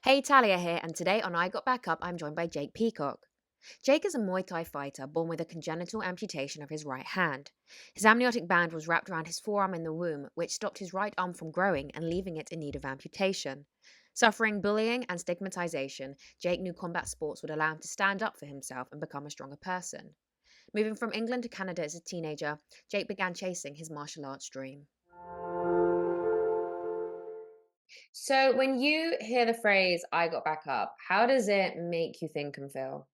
Hey, Talia here, and today on I Got Back Up, I'm joined by Jake Peacock. Jake is a Muay Thai fighter born with a congenital amputation of his right hand. His amniotic band was wrapped around his forearm in the womb, which stopped his right arm from growing and leaving it in need of amputation. Suffering bullying and stigmatization, Jake knew combat sports would allow him to stand up for himself and become a stronger person. Moving from England to Canada as a teenager, Jake began chasing his martial arts dream. So, when you hear the phrase "I got back up," how does it make you think and feel?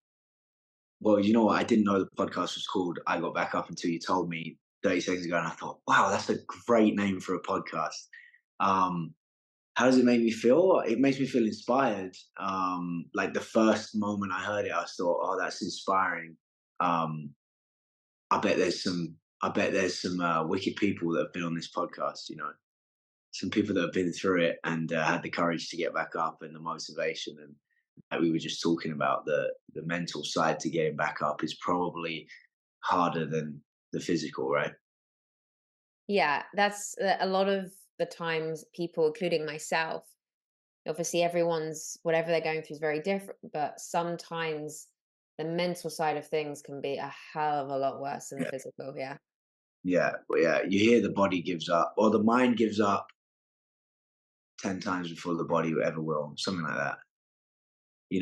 Well, you know what? I didn't know the podcast was called I Got Back Up until you told me 30 seconds ago. And I thought, wow, that's a great name for a podcast. Um, how does it make me feel? It makes me feel inspired. Like the first moment I heard it, I thought, oh, that's inspiring. Um, I bet there's some wicked people that have been on this podcast, some people that have been through it and had the courage to get back up and the motivation. And like we were just talking about, the mental side to getting back up is probably harder than the physical, right? Yeah, that's a lot of the times people, including myself, obviously everyone's whatever they're going through is very different, but sometimes the mental side of things can be a hell of a lot worse than the Yeah. physical. Yeah. Yeah, well, yeah. You hear the body gives up, or the mind gives up 10 times before the body ever will, something like that.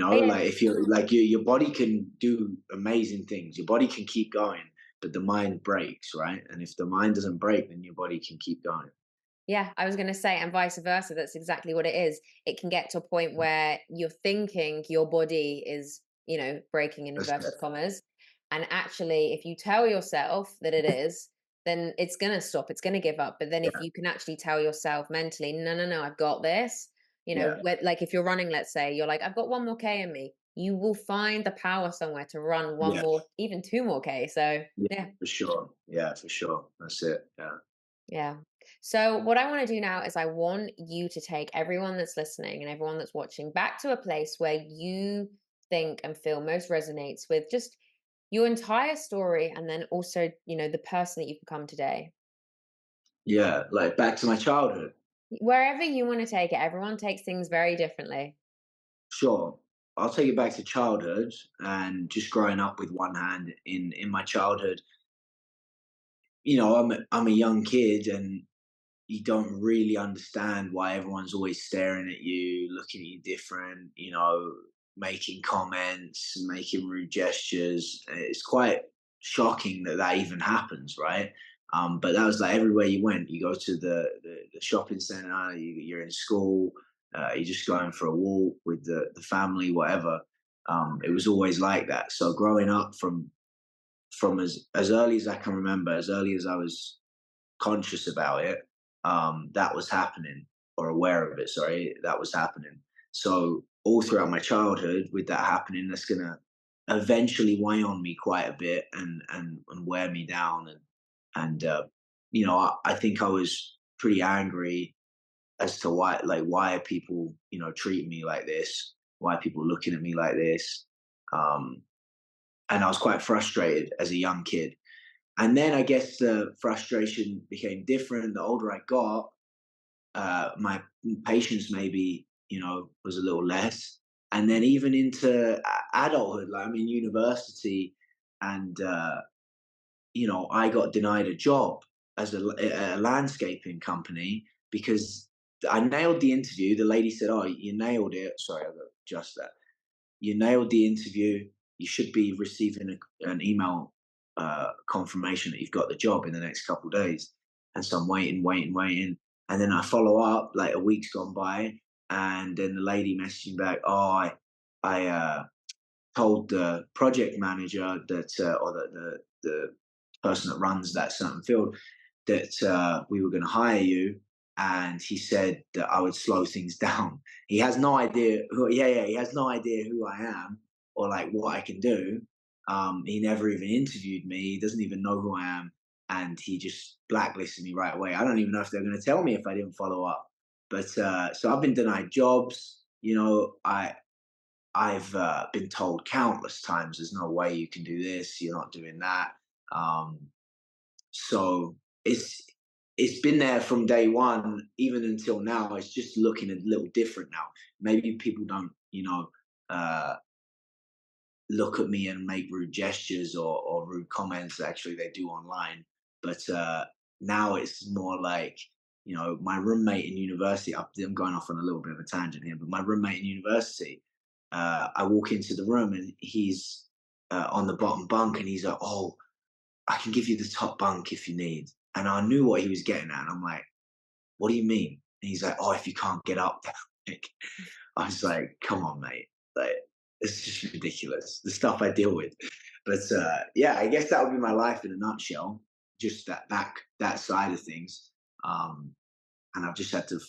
Oh, yeah. Like if you're like your body can do amazing things. Your body can keep going, but the mind breaks, right? And if the mind doesn't break, then your body can keep going. Yeah, I was going to say, and vice versa. That's exactly what it is. It can get to a point where you're thinking your body is, breaking in That's inverted commas. And actually, if you tell yourself that it is, then it's going to stop. It's going to give up. But then if yeah, you can actually tell yourself mentally, no, no, no, I've got this, yeah, like if you're running, let's say, you're like, I've got 1 more K in me. You will find the power somewhere to run one yeah, more, even 2 more K. So, yeah, yeah. for sure. Yeah, for sure. That's it. Yeah. Yeah. So, what I want to do now is I want you to take everyone that's listening and everyone that's watching back to a place where you think and feel most resonates with just your entire story and then also, the person that you've become today. Yeah, like back to my childhood. Wherever you want to take it, everyone takes things very differently. Sure. I'll take it back to childhood and just growing up with one hand in my childhood. I'm a young kid and you don't really understand why everyone's always staring at you, looking at you different, making comments, making rude gestures. It's quite shocking that that even happens, right? But that was like everywhere you went. You go to the shopping center, you're in school, you're just going for a walk with the family, whatever. It was always like that. So growing up from as early as I can remember, as early as I was conscious about it, that was happening, or aware of it. Sorry, that was happening. So all throughout my childhood, with that happening, that's gonna eventually weigh on me quite a bit and wear me down. And I think I was pretty angry as to why are people treating me like this? Why are people looking at me like this? Um, and I was quite frustrated as a young kid. And then I guess the frustration became different. The older I got, my patience maybe, was a little less. And then even into adulthood, like I'm in university and, I got denied a job as a landscaping company because I nailed the interview. The lady said, "Oh, you nailed it." Sorry, I got to adjust that. You nailed the interview. You should be receiving an email confirmation that you've got the job in the next couple of days. And so I'm waiting, waiting, waiting. And then I follow up, like a week's gone by. And then the lady messaging back, oh, I told the project manager that, or the person that runs that certain field, that we were going to hire you. And he said that I would slow things down. He has no idea who, yeah, yeah, he has no idea who I am or like what I can do. He never even interviewed me. He doesn't even know who I am. And he just blacklisted me right away. I don't even know if they're going to tell me if I didn't follow up. But so I've been denied jobs. I've been told countless times, "There's no way you can do this. You're not doing that." Um, so it's it's been there from day one, even until now. It's just looking a little different now. Maybe people don't, uh, look at me and make rude gestures or rude comments. Actually, they do online, but now it's more like, my roommate in university. I'm going off on a little bit of a tangent here, but my roommate in university, I walk into the room and he's on the bottom bunk, and he's like, "Oh, I can give you the top bunk if you need." And I knew what he was getting at, and I'm like, "What do you mean?" And he's like, "Oh, if you can't get up there." Like, I was like, "Come on, mate. Like, it's just ridiculous, the stuff I deal with." But yeah, I guess that would be my life in a nutshell. Just that side of things. Um, and I've just had to,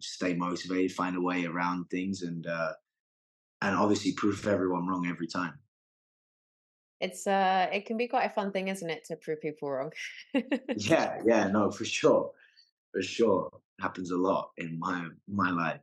stay motivated, find a way around things, and obviously prove everyone wrong every time. It can be quite a fun thing, isn't it, to prove people wrong? Yeah, yeah, no, for sure, for sure. Happens a lot in my life.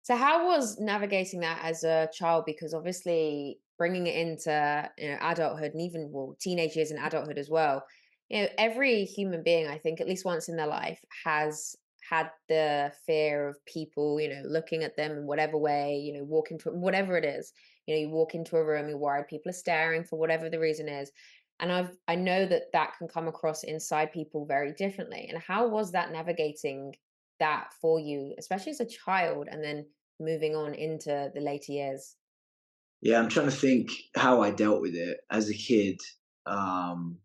So how was navigating that as a child? Because obviously bringing it into adulthood and even well teenage years and adulthood as well. Every human being, I think, at least once in their life, has had the fear of people, looking at them in whatever way, walk into whatever it is. You walk into a room, you're worried people are staring for whatever the reason is. And I know that that can come across inside people very differently. And how was that navigating that for you, especially as a child, and then moving on into the later years? Yeah, I'm trying to think how I dealt with it as a kid. Um,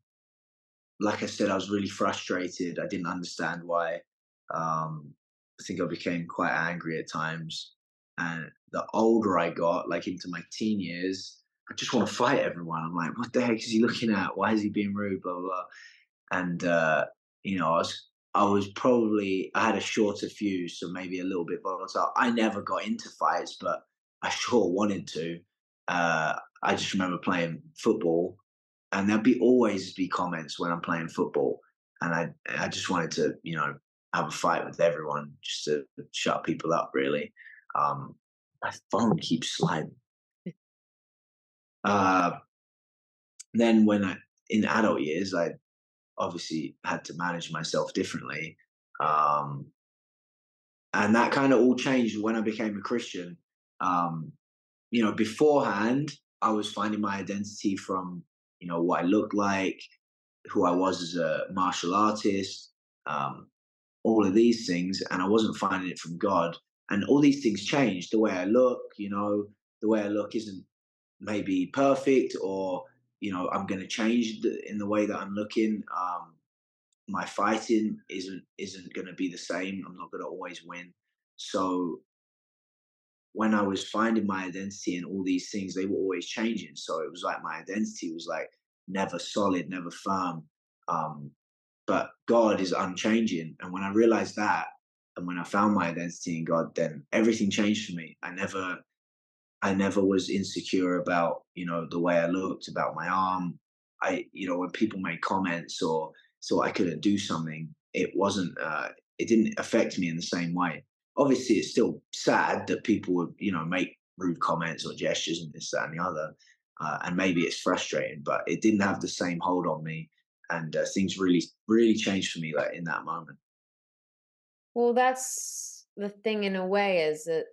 like I said, I was really frustrated. I didn't understand why. I think I became quite angry at times. And the older I got, like into my teen years, I just want to fight everyone. I'm like, what the heck is he looking at? Why is he being rude? Blah blah. Blah. And I was probably I had a shorter fuse, so maybe a little bit volatile. I never got into fights, but I sure wanted to. I just remember playing football, and there'd be always be comments when I'm playing football, and I just wanted to have a fight with everyone just to shut people up. Really, my phone keeps sliding. Uh, then when in adult years, I obviously had to manage myself differently. Um, and that kind of all changed when I became a Christian. Um, beforehand, I was finding my identity from, what I looked like, who I was as a martial artist, um, all of these things, and I wasn't finding it from God. And all these things changed. The way I look, the way I look isn't maybe perfect, or I'm going to change in the way that I'm looking. My fighting isn't going to be the same. I'm not going to always win. So when I was finding my identity and all these things, they were always changing. So it was like my identity was like never solid, never firm. Um, but God is unchanging. And when I realized that, and when I found my identity in God, then everything changed for me. I never was insecure about, the way I looked, about my arm. When people made comments or thought I couldn't do something, it didn't affect me in the same way. Obviously, it's still sad that people would, make rude comments or gestures and this, that, and the other. And maybe it's frustrating, but it didn't have the same hold on me. And things really, really changed for me like in that moment. Well, that's the thing in a way, is that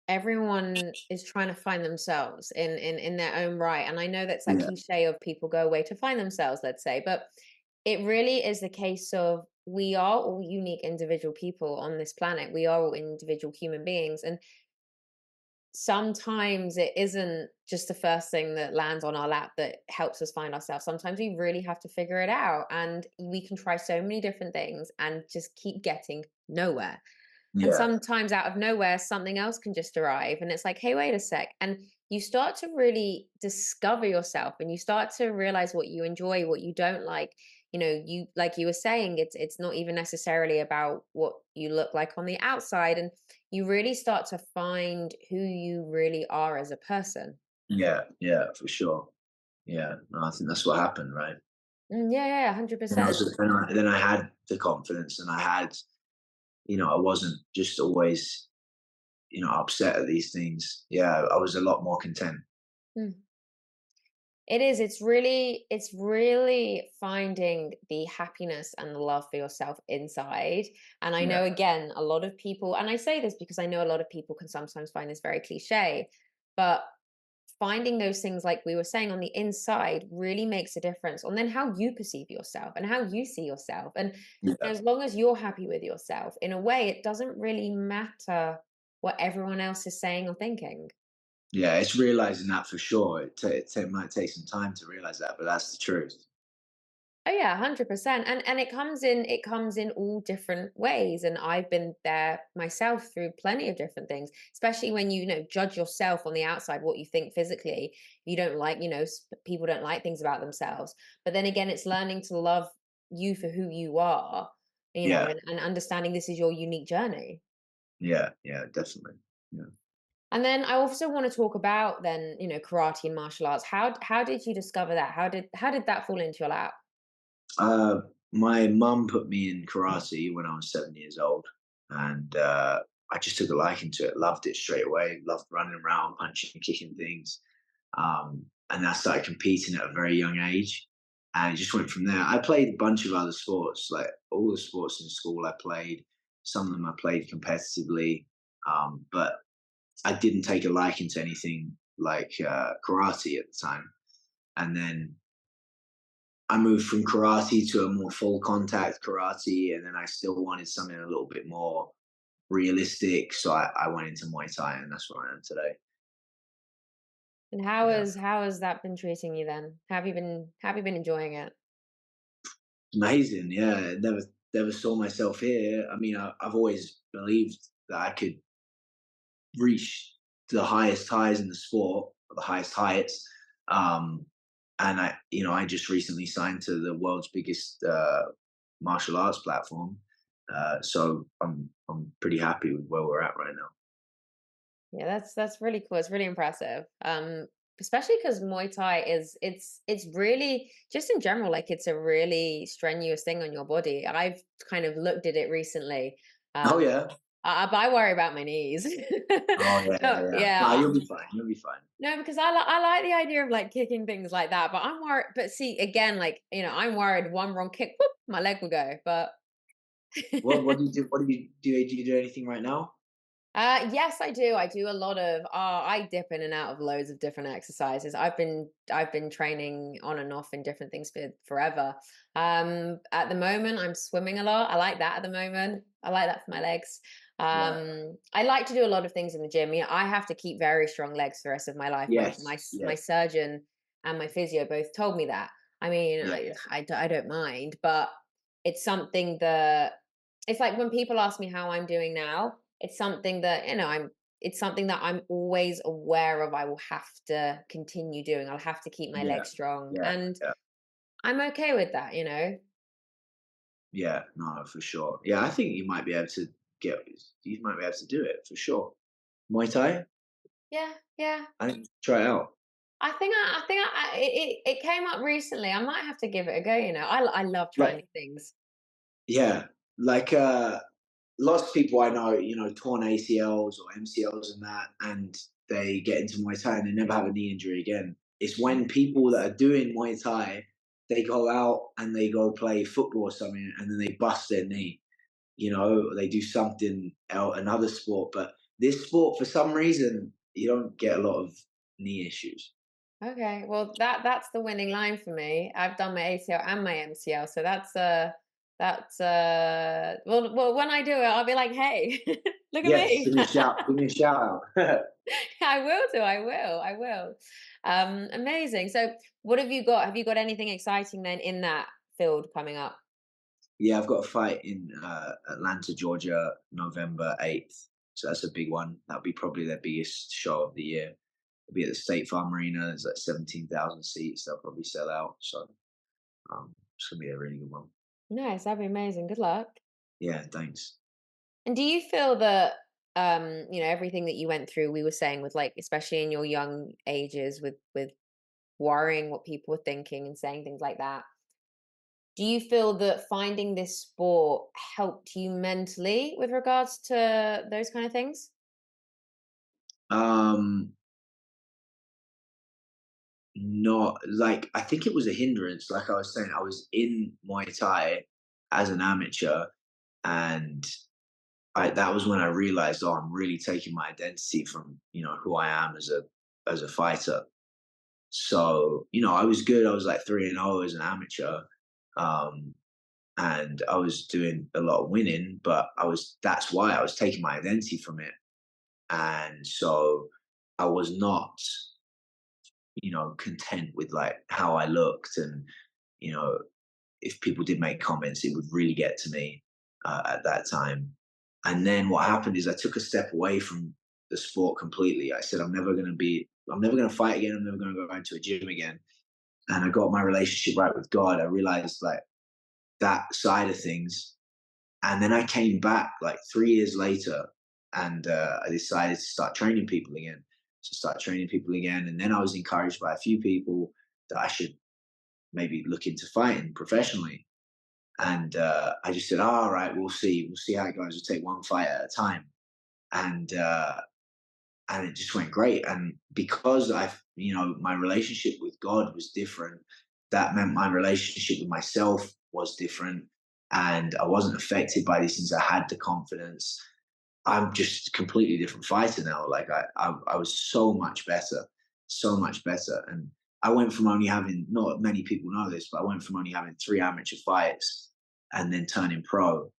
everyone is trying to find themselves in their own right. And I know that's that Yeah. cliche of people go away to find themselves, let's say, but it really is the case of we are all unique individual people on this planet. We are all individual human beings. And sometimes it isn't just the first thing that lands on our lap that helps us find ourselves. Sometimes we really have to figure it out. And we can try so many different things and just keep getting nowhere. And Yeah. sometimes out of nowhere, something else can just arrive. And it's like, hey, wait a sec. And you start to really discover yourself and you start to realize what you enjoy, what you don't like. You like you were saying, it's not even necessarily about what you look like on the outside. And you really start to find who you really are as a person. Yeah. Yeah. For sure. Yeah. No, I think that's what happened, right? Yeah, yeah, And I 100%. was, then I had the confidence, and I had, I wasn't just always, upset at these things. Yeah, I was a lot more content. Mm. It is. It's really finding the happiness and the love for yourself inside. And I Yeah, know again, a lot of people, and I say this because I know a lot of people can sometimes find this very cliche, but finding those things like we were saying on the inside really makes a difference on then how you perceive yourself and how you see yourself. And yeah, as long as you're happy with yourself, in a way, it doesn't really matter what everyone else is saying or thinking. yeah. It's realizing that for sure. It might take some time to realize that, but that's the truth. Oh yeah, 100%. And it comes in all different ways. And I've been there myself through plenty of different things, especially when you judge yourself on the outside, what you think physically. You don't like, people don't like things about themselves. But then again, it's learning to love you for who you are, Yeah, and understanding this is your unique journey. yeah, yeah, definitely. Yeah. And then I also want to talk about then, karate and martial arts. How did you discover that? How did that fall into your lap? My mum put me in karate when I was 7 years old, and I just took a liking to it. Loved it straight away. Loved running around, punching and kicking things. And I started competing at a very young age, and it just went from there. I played a bunch of other sports, like all the sports in school. I played some of them. I played competitively, but I didn't take a liking to anything like karate at the time. And then I moved from karate to a more full contact karate, and then I still wanted something a little bit more realistic. So I went into Muay Thai, and that's where I am today. And how Yeah. is how has that been treating you then? Have you been enjoying it? Amazing, yeah. Never saw myself here. I mean, I've always believed that I could reach the highest highs in the sport, or the highest heights. Um, and I just recently signed to the world's biggest martial arts platform. So I'm pretty happy with where we're at right now. Yeah, that's really cool. It's really impressive. Especially because Muay Thai it's really just in general, like it's a really strenuous thing on your body. I've kind of looked at it recently. Oh Um, yeah. but I worry about my knees. Oh yeah, No, yeah, yeah. No, yeah. you'll be fine. You'll be fine. No, because I like the idea of like kicking things like that, but I'm worried. But see, again, I'm worried one wrong kick, whoop, my leg will go. But What do you do? What do you do? Do you do anything right now? Yes, I do. I do a lot of. I dip in and out of loads of different exercises. I've been training on and off in different things for forever. At the moment, I'm swimming a lot. I like that at the moment. I like that for my legs. Yeah. I like to do a lot of things in the gym. I have to keep very strong legs for the rest of my life. Yes. My Yes. surgeon and my physio both told me that. I mean, Yeah. I don't mind, but it's something that it's like when people ask me how I'm doing now, it's something that I'm always aware of. I will have to continue doing. I'll have to keep my Yeah. legs strong. Yeah. And Yeah. I'm okay with that. Yeah. No, for sure. Yeah, I think you might be able to get. You might be able to do it for sure. Muay Thai. Yeah, yeah. I think try it out. I think it came up recently. I might have to give it a go. I love trying Like new things. yeah, like lots of people I know, torn ACLs or MCLs and that, and they get into Muay Thai and they never have a knee injury again. It's when people that are doing Muay Thai, they go out and they go play football or something, and then they bust their knee. Or they do something else, another sport, but this sport, for some reason, you don't get a lot of knee issues. Okay, well that's the winning line for me. I've done my ACL and my MCL, so well when I do it, I'll be like, hey, look at Yes, me. give me a shout. Give me a shout out. I will do. I will. Amazing. So, what have you got? Have you got anything exciting then in that field coming up? Yeah, I've got a fight in Atlanta, Georgia, November 8th. So that's a big one. That'll be probably their biggest show of the year. It'll be at the State Farm Arena. There's like 17,000 seats. They'll probably sell out. So it's going to be a really good one. Nice. That'd be amazing. Good luck. Yeah, thanks. And do you feel that everything that you went through, we were saying with like, especially in your young ages, with worrying what people were thinking and saying things like that. Do you feel that finding this sport helped you mentally with regards to those kind of things? Um, not like, I think it was a hindrance. Like I was saying, I was in Muay Thai as an amateur, and that was when I realized, oh, I'm really taking my identity from, who I am as a fighter. So, I was good. I was like 3-0 as an amateur. Um, and I was doing a lot of winning, but that's why I was taking my identity from it. And so I was not, content with like how I looked. And, you know, if people did make comments, it would really get to me at that time. And then what happened is I took a step away from the sport completely. I said, I'm never going to fight again. I'm never going to go into a gym again. And I got my relationship right with God. I realized like that side of things. And then I came back like 3 years later, and I decided to start training people again. To start training people again. And then I was encouraged by a few people that I should maybe look into fighting professionally. And I just said, oh, all right, we'll see. We'll see how it goes. We'll take one fight at a time. And and it just went great. And because my relationship with God was different, that meant my relationship with myself was different. And I wasn't affected by these things. I had the confidence. I'm just a completely different fighter now. Like I was so much better. And I went from only having, not many people know this, but I went from only having 3 amateur fights and then turning pro.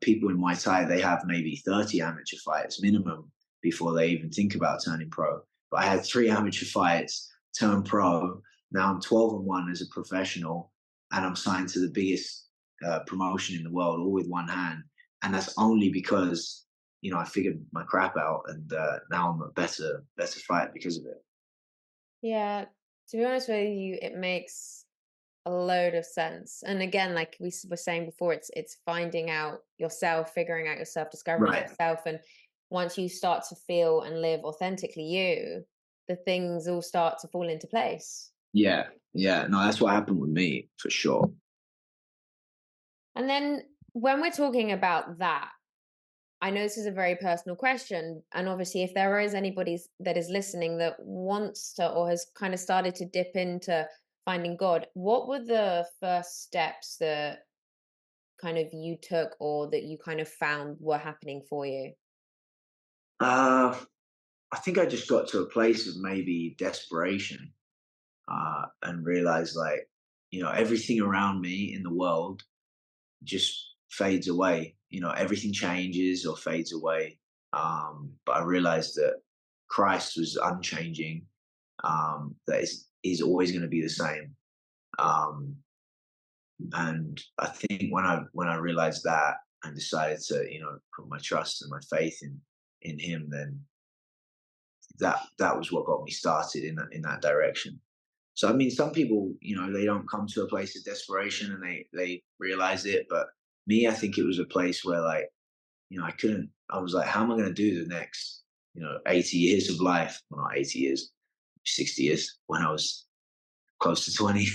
People in Muay Thai, they have maybe 30 amateur fights minimum before they even think about turning pro. But I had 3 amateur fights, turned pro. Now I'm 12-1 as a professional, and I'm signed to the biggest promotion in the world, all with one hand. And that's only because I figured my crap out, and now I'm a better fighter because of it. Yeah, to be honest with you, it makes a load of sense. And again, like were saying before, it's finding out yourself, figuring out yourself, discovering Right. yourself, and once you start to feel and live authentically you, the things all start to fall into place. Yeah. Yeah. No, that's what happened with me for sure. And then when we're talking about that, I know this is a very personal question, and obviously, if there is anybody that is listening that wants to or has kind of started to dip into finding God, what were the first steps that kind of you took or that you kind of found were happening for you? Uh, I think I just got to a place of maybe desperation, and realized like, everything around me in the world just fades away. Everything changes or fades away. But I realized that Christ was unchanging. That is always going to be the same. Um, and I think when I realized that and decided to put my trust and my faith in Him, then that was what got me started in that direction. So I mean, some people, they don't come to a place of desperation and they realize it, but me, I think it was a place where like, I couldn't. I was like, how am I going to do the next, 80 years of life? Well, not 80 years, 60 years when I was close to 20,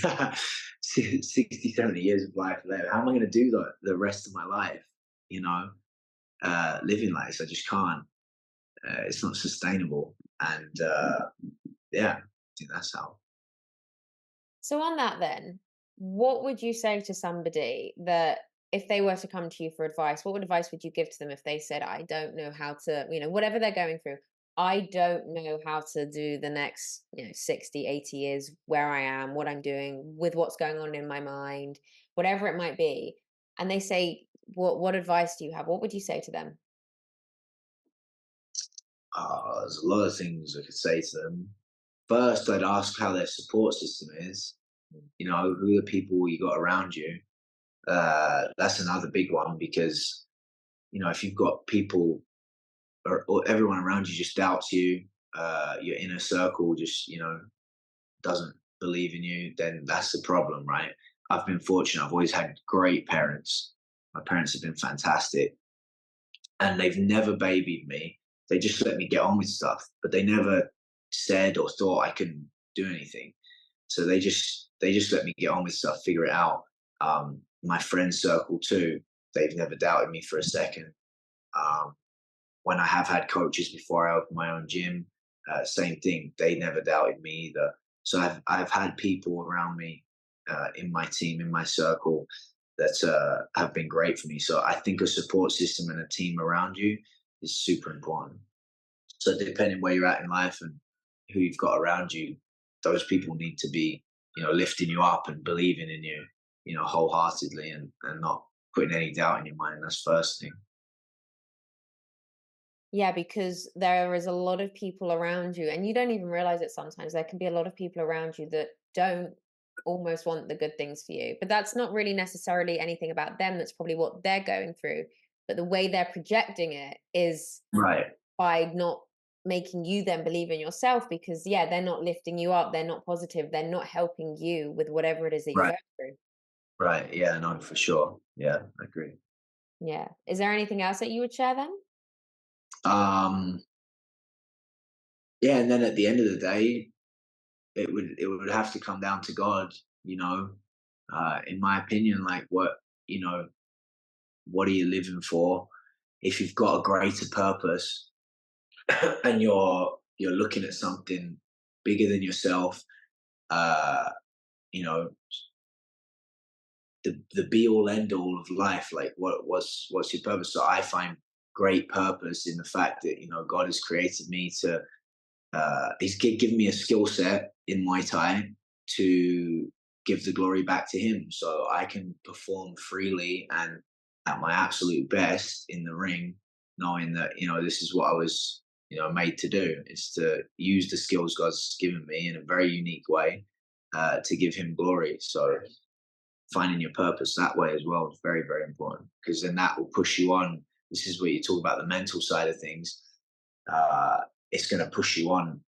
60, 70 years of life left. How am I going to do the rest of my life? You know, living like this, I just can't. It's not sustainable. And yeah, I think that's how. So, on that, then, what would you say to somebody that if they were to come to you for advice, what advice would you give to them if they said, I don't know how to, whatever they're going through, I don't know how to do the next, 60, 80 years where I am, what I'm doing, with what's going on in my mind, whatever it might be. And they say, what advice do you have? What would you say to them? There's a lot of things I could say to them. First, I'd ask how their support system is. Who are the people you got around you? That's another big one because if you've got people or everyone around you just doubts you, your inner circle just doesn't believe in you, then that's the problem, right? I've been fortunate. I've always had great parents. My parents have been fantastic, and they've never babied me. They just let me get on with stuff, but they never said or thought I couldn't do anything. So they just let me get on with stuff, figure it out. My friend circle too, they've never doubted me for a second. Um, when I have had coaches before I opened my own gym, same thing. They never doubted me either. So I've had people around me, in my team, in my circle, that have been great for me. So I think a support system and a team around you is super important. So depending where you're at in life and who you've got around you, those people need to be, lifting you up and believing in you, wholeheartedly, and not putting any doubt in your mind. That's first thing. Yeah, because there is a lot of people around you, and you don't even realize it sometimes. There can be a lot of people around you that don't almost want the good things for you. But that's not really necessarily anything about them. That's probably what they're going through. But the way they're projecting it is Right. by not making you then believe in yourself because, yeah, they're not lifting you up. They're not positive. They're not helping you with whatever it is that you're Right. going through. Right. Yeah. No, for sure. Yeah, I agree. Yeah. Is there anything else that you would share then? Um, yeah, and then at the end of the day, it would have to come down to God, you know. In my opinion, like what are you living for? If you've got a greater purpose and you're looking at something bigger than yourself, uh, you know, the be all end all of life, like what's your purpose? So I find great purpose in the fact that God has created me to he's given me a skill set in Muay Thai to give the glory back to him, so I can perform freely and at my absolute best in the ring, knowing that this is what I was made to do, is to use the skills God's given me in a very unique way, to give Him glory. So finding your purpose that way as well is very, very important, because then that will push you on. This is where you talk about the mental side of things. uh, it's going to push you on,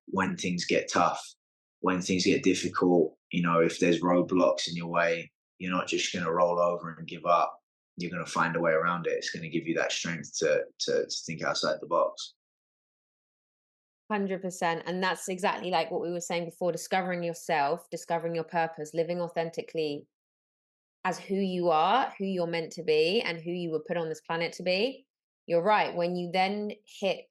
when things get tough, when things get difficult. If there's roadblocks in your way, you're not just going to roll over and give up. You're going to find a way around it. It's going to give you that strength to think outside the box. 100%. And that's exactly like what we were saying before, discovering yourself, discovering your purpose, living authentically as who you are, who you're meant to be, and who you were put on this planet to be. You're right. When you then hit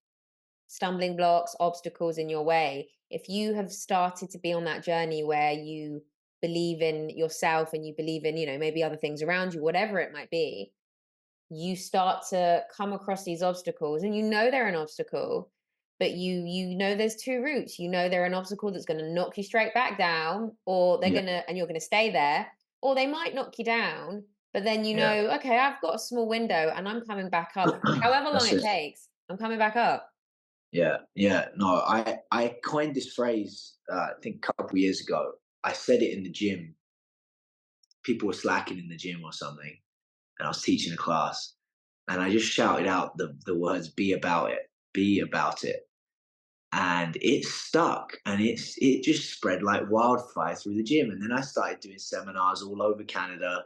stumbling blocks, obstacles in your way, if you have started to be on that journey where you believe in yourself and you believe in, maybe other things around you, whatever it might be, you start to come across these obstacles and they're an obstacle, but you know there's two routes. They're an obstacle that's going to knock you straight back down, or they're Yeah, going to and you're going to stay there, or they might knock you down, but then yeah. okay, I've got a small window and I'm coming back up, however long That's it it. takes, I'm coming back up. Yeah, yeah. No, I coined this phrase, I think a couple years ago. I said it in the gym. People were slacking in the gym or something, and I was teaching a class, and I just shouted out the words "be about it, be about it," and it stuck, and it just spread like wildfire through the gym. And then I started doing seminars all over Canada,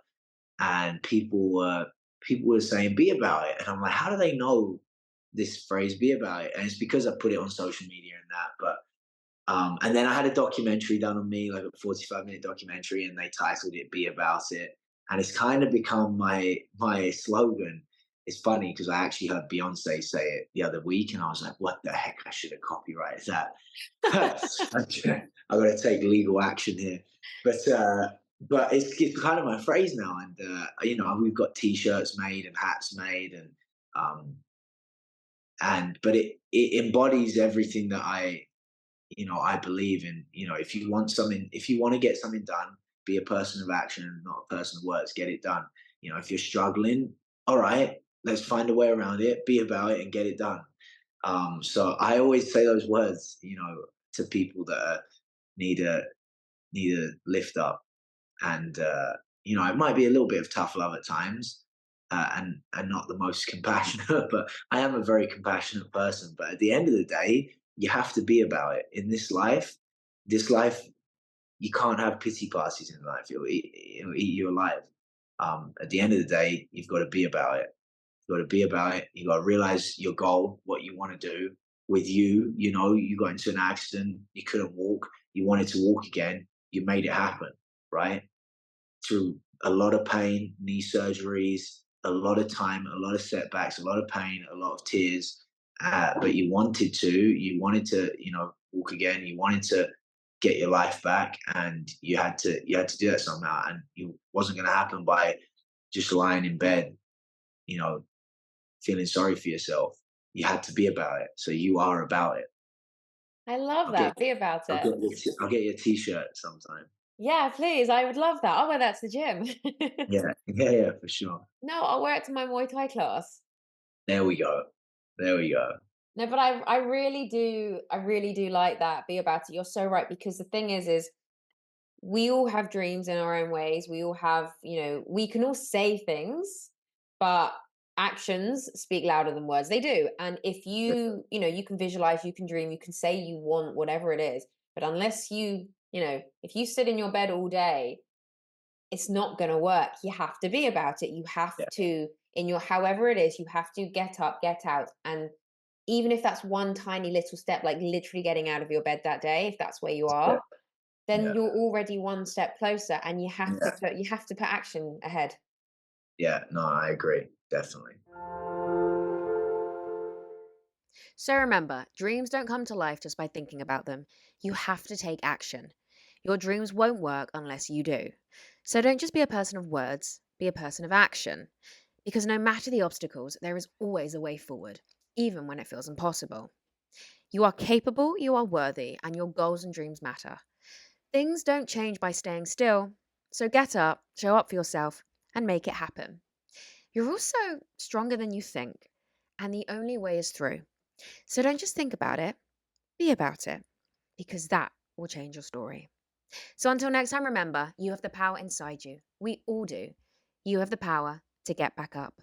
and people were saying "be about it," and I'm like, how do they know this phrase "be about it"? And it's because I put it on social media and that. But and then I had a documentary done on me, like a 45-minute documentary, and they titled it "Be About It," and it's kind of become my slogan. It's funny because I actually heard Beyonce say it the other week, and I was like, "What the heck? I should have copyrighted that." I got to take legal action here, but it's kind of my phrase now, and we've got T-shirts made and hats made, um, but it embodies everything that I believe in. If you want to get something done, be a person of action and not a person of words. Get it done. If you're struggling, all right, let's find a way around it. Be about it and get it done. So I always say those words, to people that need a need a lift up, and it might be a little bit of tough love at times, and not the most compassionate, but I am a very compassionate person. But at the end of the day, you have to be about it in this life. This life, you can't have pity parties in life. It'll eat you alive. At the end of the day, you've got to be about it. You've got to be about it. You got to realize your goal, what you want to do. With you, you got into an accident, you couldn't walk, you wanted to walk again, you made it happen, right? Through a lot of pain, knee surgeries, a lot of time, a lot of setbacks, a lot of pain, a lot of tears. But you wanted to walk again. You wanted to get your life back, and you had to do that somehow, and it wasn't going to happen by just lying in bed, you know, feeling sorry for yourself. You had to be about it, so you are about it. I love I'll get that. Be about I'll it. get you I'll get you a t-shirt sometime. Yeah, please. I would love that. I'll wear that to the gym. Yeah, yeah, yeah, for sure. No, I'll wear it to my Muay Thai class. There we go. There we go. No, but I really do like that. Be about it. You're so right, because the thing is we all have dreams in our own ways. We all have, we can all say things, but actions speak louder than words. They do. And if Yeah, you can visualize, you can dream, you can say you want whatever it is, but unless if you sit in your bed all day, it's not going to work. You have to be about it. You have yeah, to, in your however it is, you have to get up, get out. And even if that's one tiny little step, like literally getting out of your bed that day, if that's where you yeah, are, then yeah, you're already one step closer, and yeah, you have to put action ahead. yeah. No, I agree. Definitely. So remember, dreams don't come to life just by thinking about them. You have to take action. Your dreams won't work unless you do. So don't just be a person of words, be a person of action. Because no matter the obstacles, there is always a way forward, even when it feels impossible. You are capable, you are worthy, and your goals and dreams matter. Things don't change by staying still. So get up, show up for yourself, and make it happen. You're also stronger than you think, and the only way is through. So don't just think about it, be about it, because that will change your story. So until next time, remember, you have the power inside you. We all do. You have the power to get back up.